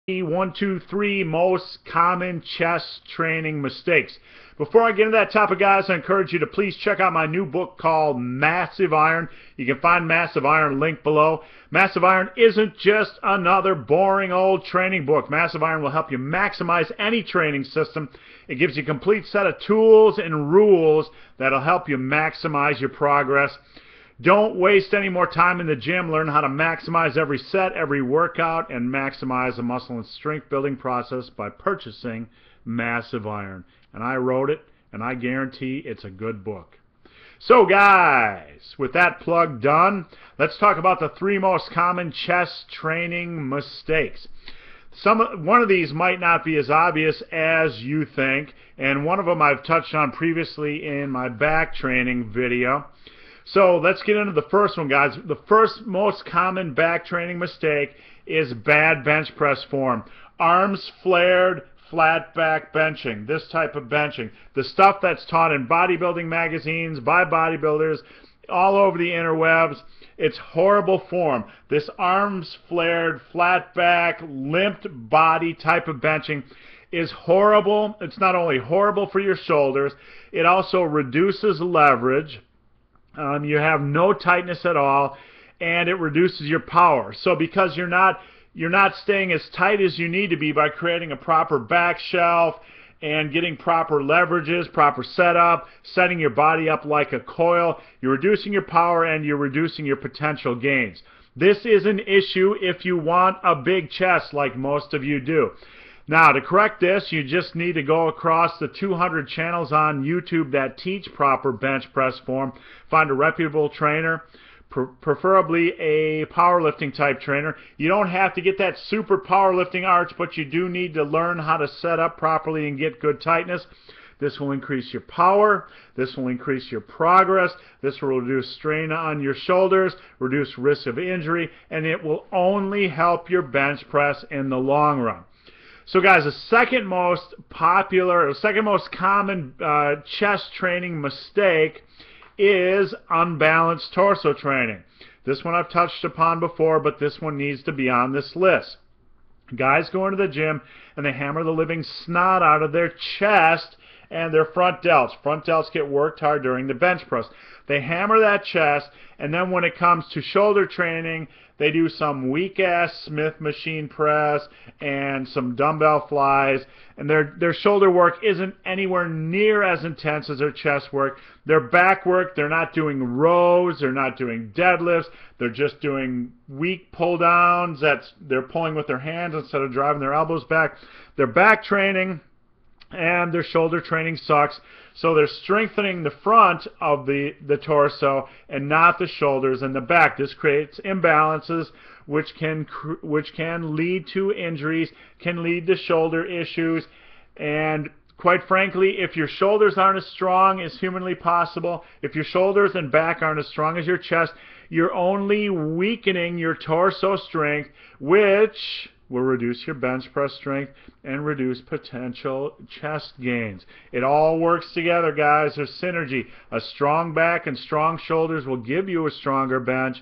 One, two, three most common chest training mistakes. Before I get into that topic, guys, I encourage you to please check out my new book called Massive Iron. You can find Massive Iron linked below. Massive Iron isn't just another boring old training book. Massive Iron will help you maximize any training system. It gives you a complete set of tools and rules that'll help you maximize your progress. Don't waste any more time in the gym. Learn how to maximize every set, every workout, and maximize the muscle and strength building process by purchasing Massive Iron. And I wrote it, and I guarantee it's a good book. So guys, with that plug done, let's talk about the 3 most common chest training mistakes. One of these might not be as obvious as you think, and one of them I've touched on previously in my back training video. So let's get into the first one, guys. The first most common back training mistake is bad bench press form. Arms flared, flat back benching, this type of benching. The stuff that's taught in bodybuilding magazines by bodybuilders all over the interwebs. It's horrible form. This arms flared, flat back, limped body type of benching is horrible. It's not only horrible for your shoulders, it also reduces leverage. You have no tightness at all, and it reduces your power. So because you're not staying as tight as you need to be by creating a proper back shelf and getting proper leverages, proper setup, setting your body up like a coil, you're reducing your power and you're reducing your potential gains. This is an issue if you want a big chest like most of you do. Now, to correct this, you just need to go across the 200 channels on YouTube that teach proper bench press form. Find a reputable trainer, preferably a powerlifting type trainer. You don't have to get that super powerlifting arch, but you do need to learn how to set up properly and get good tightness. This will increase your power. This will increase your progress. This will reduce strain on your shoulders, reduce risk of injury, and it will only help your bench press in the long run. So guys, the second most common chest training mistake is unbalanced torso training. This one I've touched upon before, but this one needs to be on this list. Guys go into the gym and they hammer the living snot out of their chest and their front delts. Front delts get worked hard during the bench press. They hammer that chest, and then when it comes to shoulder training, they do some weak-ass Smith machine press and some dumbbell flies, and their shoulder work isn't anywhere near as intense as their chest work. Their back work, they're not doing rows, they're not doing deadlifts, they're just doing weak pull-downs. They're pulling with their hands instead of driving their elbows back. Their back training and their shoulder training sucks. So they're strengthening the front of the torso and not the shoulders and the back. This creates imbalances which can lead to injuries, can lead to shoulder issues, and quite frankly, if your shoulders aren't as strong as humanly possible, if your shoulders and back aren't as strong as your chest, you're only weakening your torso strength, which will reduce your bench press strength and reduce potential chest gains. It all works together, guys. There's synergy. A strong back and strong shoulders will give you a stronger bench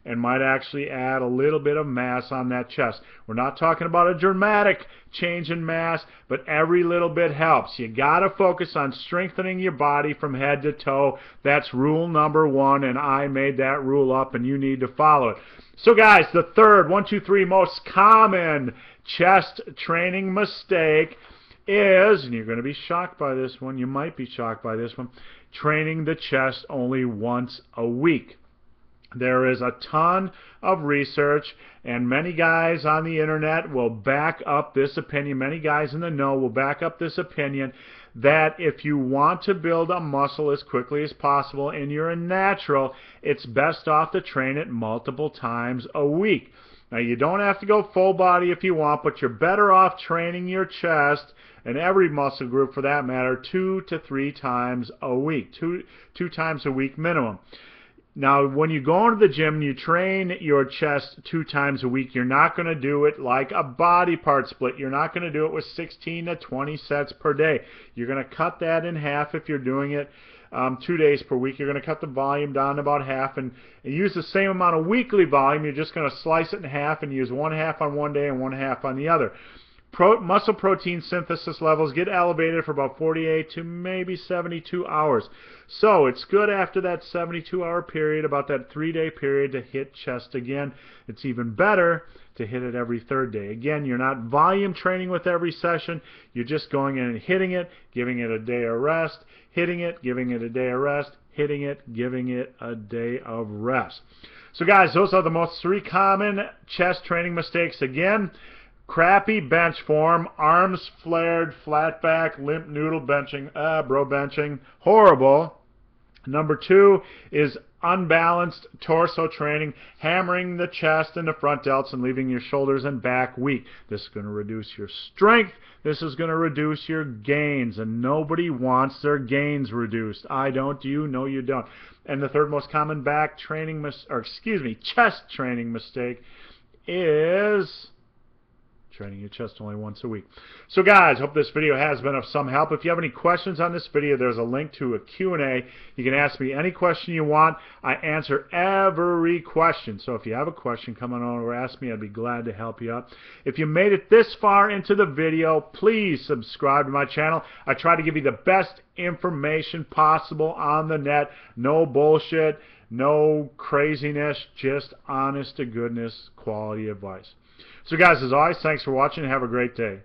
and might actually add a little bit of mass on that chest. We're not talking about a dramatic change in mass, but every little bit helps. You got to focus on strengthening your body from head to toe. That's rule number 1, and I made that rule up, and you need to follow it. So guys, the third, 1, 2, 3 most common chest training mistake is, and you're going to be shocked by this one, you might be shocked by this one, training the chest only once a week. There is a ton of research, and many guys on the internet will back up this opinion. Many guys in the know will back up this opinion that if you want to build a muscle as quickly as possible and you're a natural, it's best off to train it multiple times a week. Now, you don't have to go full body if you want, but you're better off training your chest and every muscle group for that matter 2 to 3 times a week, two times a week minimum. Now, when you go into the gym and you train your chest 2 times a week, you're not going to do it like a body part split. You're not going to do it with 16 to 20 sets per day. You're going to cut that in half if you're doing it 2 days per week. You're going to cut the volume down to about half and use the same amount of weekly volume. You're just going to slice it in half and use 1/2 on one day and 1/2 on the other. Muscle protein synthesis levels get elevated for about 48 to maybe 72 hours. So it's good after that 72-hour period, about that 3-day period, to hit chest again. It's even better to hit it every 3rd day. Again, you're not volume training with every session. You're just going in and hitting it, giving it a day of rest, hitting it, giving it a day of rest, hitting it, giving it a day of rest. So guys, those are the most 3 common chest training mistakes. Again, crappy bench form, arms flared, flat back, limp noodle benching, bro benching, horrible. Number 2 is unbalanced torso training, hammering the chest and the front delts and leaving your shoulders and back weak. This is going to reduce your strength. This is going to reduce your gains, and nobody wants their gains reduced. I don't. You know you don't. And the 3rd most common chest training mistake is training your chest only once a week. So guys, hope this video has been of some help. If you have any questions on this video, there's a link to a Q&A. You can ask me any question you want. I answer every question. So if you have a question, come on over, ask me. I'd be glad to help you out. If you made it this far into the video, please subscribe to my channel. I try to give you the best information possible on the net. No bullshit, no craziness, just honest to goodness quality advice. So guys, as always, thanks for watching and have a great day.